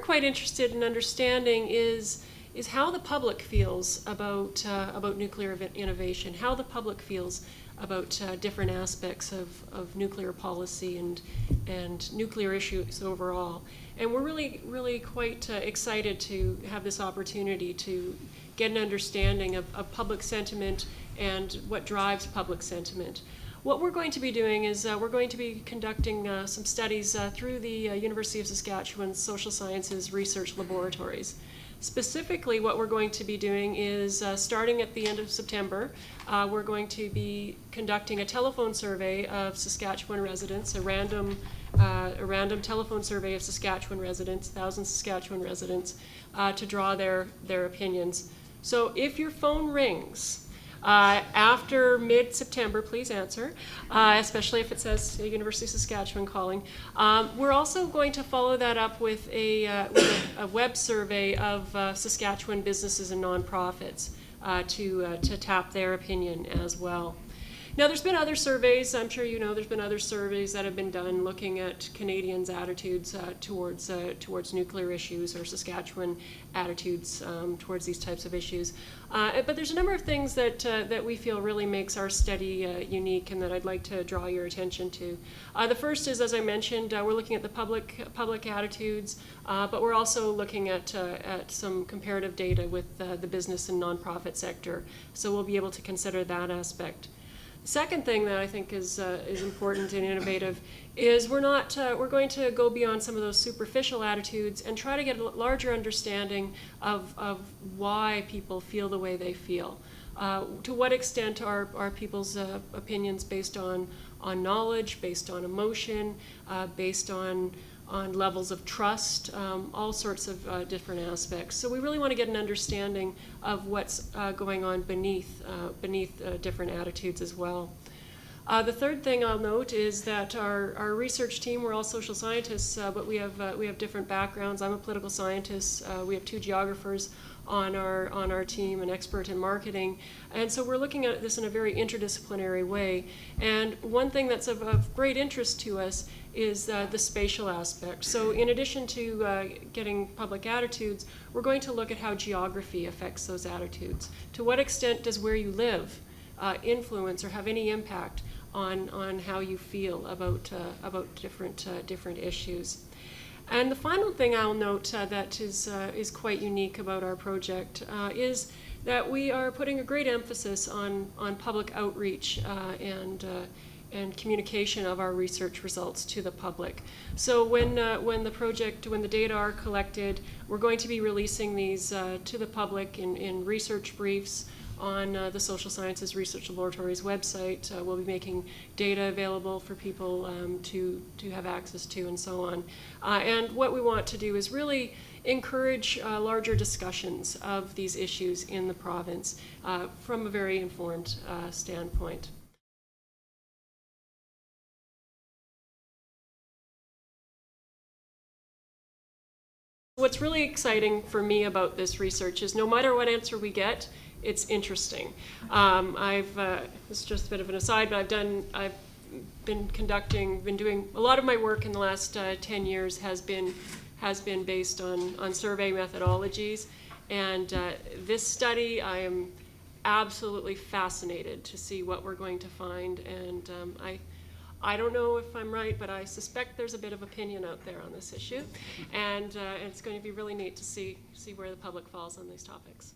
quite interested in understanding is how the public feels about nuclear innovation, how the public feels about different aspects of nuclear policy and nuclear issues overall. And we're really quite excited to have this opportunity to get an understanding of public sentiment and what drives public sentiment. What we're going to be doing is we're going to be conducting some studies through the University of Saskatchewan Social Sciences Research Laboratories. Specifically, what we're going to be doing is, starting at the end of September, we're going to be conducting a telephone survey of Saskatchewan residents, a random telephone survey of Saskatchewan residents, 1,000 Saskatchewan residents, to draw their opinions. So if your phone rings after mid-September, please answer, especially if it says University of Saskatchewan calling. We're also going to follow that up with a web survey of Saskatchewan businesses and nonprofits to tap their opinion as well. Now, there's been other surveys, I'm sure you know, there's been other surveys that have been done looking at Canadians' attitudes towards nuclear issues, or Saskatchewan attitudes towards these types of issues. But there's a number of things that we feel really makes our study unique and that I'd like to draw your attention to. The first is, as I mentioned, we're looking at the public attitudes, but we're also looking at some comparative data with the business and nonprofit sector. So we'll be able to consider that aspect. Second thing that I think is important and innovative is we're going to go beyond some of those superficial attitudes and try to get a larger understanding of why people feel the way they feel. To what extent are people's opinions based on knowledge, based on emotion, based on levels of trust, all sorts of different aspects. So we really want to get an understanding of what's going on beneath different attitudes as well. The third thing I'll note is that our research team, we're all social scientists, but we have different backgrounds. I'm a political scientist. We have 2 geographers on our team, an expert in marketing, and so we're looking at this in a very interdisciplinary way. And one thing that's of great interest to us is the spatial aspect. So in addition to getting public attitudes, we're going to look at how geography affects those attitudes. To what extent does where you live influence or have any impact on how you feel about different issues? And the final thing I'll note that is quite unique about our project is that we are putting a great emphasis on public outreach and communication of our research results to the public. So when the data are collected, we're going to be releasing these to the public in research briefs on the Social Sciences Research Laboratories website. We'll be making data available for people to have access to and so on. And what we want to do is really encourage larger discussions of these issues in the province from a very informed standpoint. What's really exciting for me about this research is no matter what answer we get, it's interesting. This is just a bit of an aside, but I've been doing a lot of my work in the last 10 years has been based on survey methodologies, and this study I am absolutely fascinated to see what we're going to find, and I don't know if I'm right, but I suspect there's a bit of opinion out there on this issue, and it's going to be really neat to see where the public falls on these topics.